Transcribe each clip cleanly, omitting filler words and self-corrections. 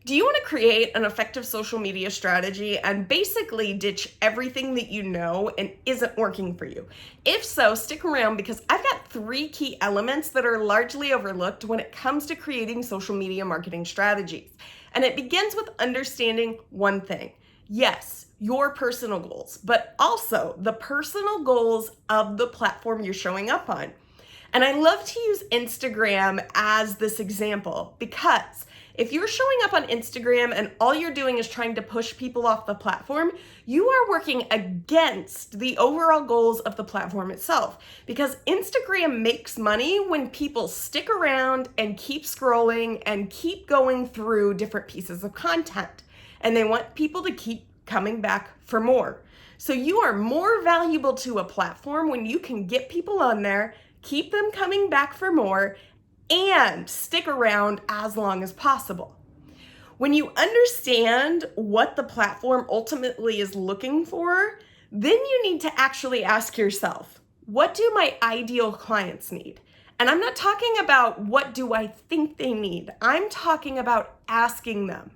Do you want to create an effective social media strategy and basically ditch everything that you know and isn't working for you? If so, stick around because I've got 3 key elements that are largely overlooked when it comes to creating social media marketing strategies. And it begins with understanding one thing. Yes, your personal goals, but also the personal goals of the platform you're showing up on. And I love to use Instagram as this example because if you're showing up on Instagram and all you're doing is trying to push people off the platform, you are working against the overall goals of the platform itself. Because Instagram makes money when people stick around and keep scrolling and keep going through different pieces of content. And they want people to keep coming back for more. So you are more valuable to a platform when you can get people on there, keep them coming back for more, and stick around as long as possible. When you understand what the platform ultimately is looking for, then you need to actually ask yourself, what do my ideal clients need? And I'm not talking about what do I think they need. I'm talking about asking them,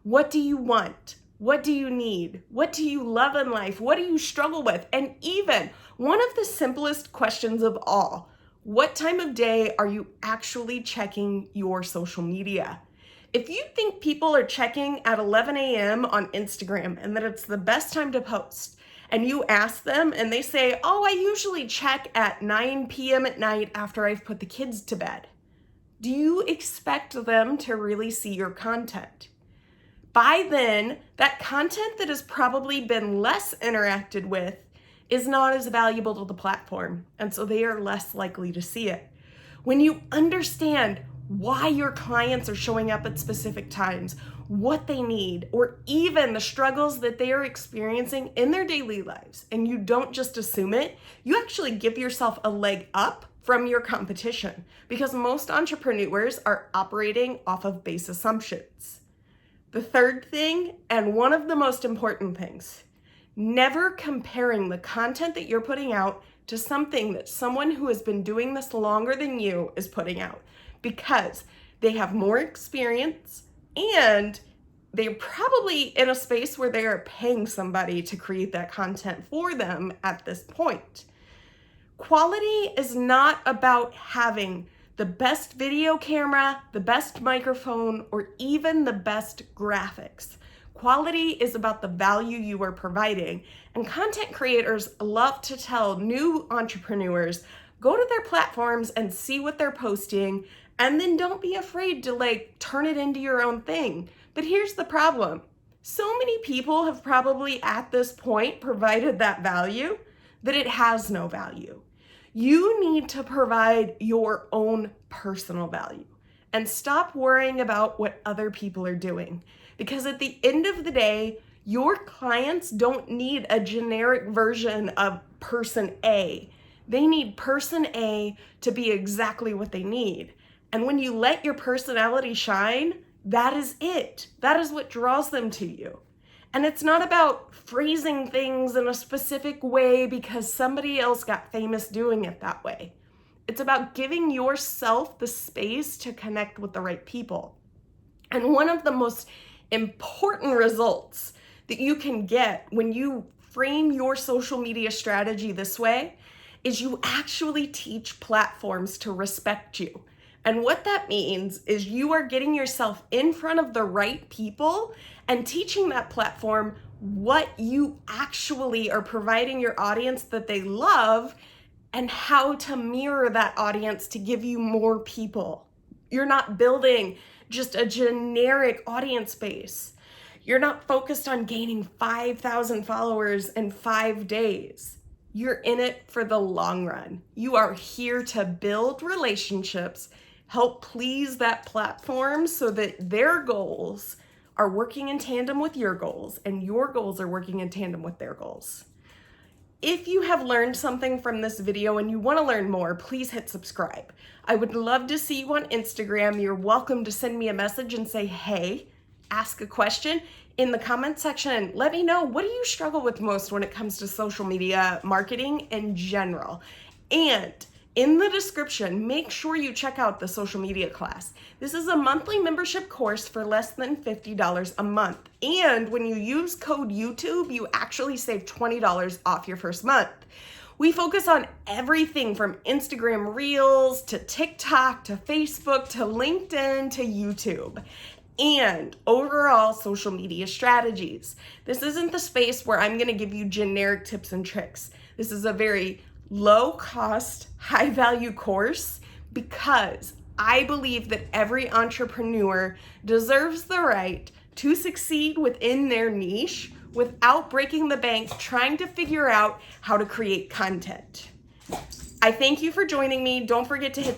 what do you want? What do you need? What do you love in life? What do you struggle with? And even one of the simplest questions of all, what time of day are you actually checking your social media? If you think people are checking at 11 a.m. on Instagram and that it's the best time to post, and you ask them and they say, oh, I usually check at 9 p.m. at night after I've put the kids to bed, do you expect them to really see your content? By then, that content that has probably been less interacted with is not as valuable to the platform, and so they are less likely to see it. When you understand why your clients are showing up at specific times, what they need, or even the struggles that they are experiencing in their daily lives, and you don't just assume it, you actually give yourself a leg up from your competition because most entrepreneurs are operating off of base assumptions. The third thing, and one of the most important things, never comparing the content that you're putting out to something that someone who has been doing this longer than you is putting out, because they have more experience and they're probably in a space where they are paying somebody to create that content for them at this point. Quality is not about having the best video camera, the best microphone, or even the best graphics. Quality is about the value you are providing. And content creators love to tell new entrepreneurs, go to their platforms and see what they're posting, and then don't be afraid to turn it into your own thing. But here's the problem. So many people have probably at this point provided that value that it has no value. You need to provide your own personal value and stop worrying about what other people are doing. Because at the end of the day, your clients don't need a generic version of person A. They need person A to be exactly what they need. And when you let your personality shine, that is it. That is what draws them to you. And it's not about phrasing things in a specific way because somebody else got famous doing it that way. It's about giving yourself the space to connect with the right people. And one of the most important results that you can get when you frame your social media strategy this way is you actually teach platforms to respect you. And what that means is you are getting yourself in front of the right people and teaching that platform what you actually are providing your audience that they love and how to mirror that audience to give you more people. You're not building just a generic audience base. You're not focused on gaining 5,000 followers in 5 days. You're in it for the long run. You are here to build relationships, help please that platform so that their goals are working in tandem with your goals and your goals are working in tandem with their goals. If you have learned something from this video and you want to learn more, please hit subscribe. I would love to see you on Instagram. You're welcome to send me a message and say, hey, ask a question in the comment section. Let me know, what do you struggle with most when it comes to social media marketing in general? And in the description, make sure you check out the social media class. This is a monthly membership course for less than $50 a month. And when you use code YouTube, you actually save $20 off your first month. We focus on everything from Instagram Reels to TikTok to Facebook to LinkedIn to YouTube and overall social media strategies. This isn't the space where I'm going to give you generic tips and tricks. This is a very low cost, high value course because I believe that every entrepreneur deserves the right to succeed within their niche without breaking the bank trying to figure out how to create content. I thank you for joining me. Don't forget to hit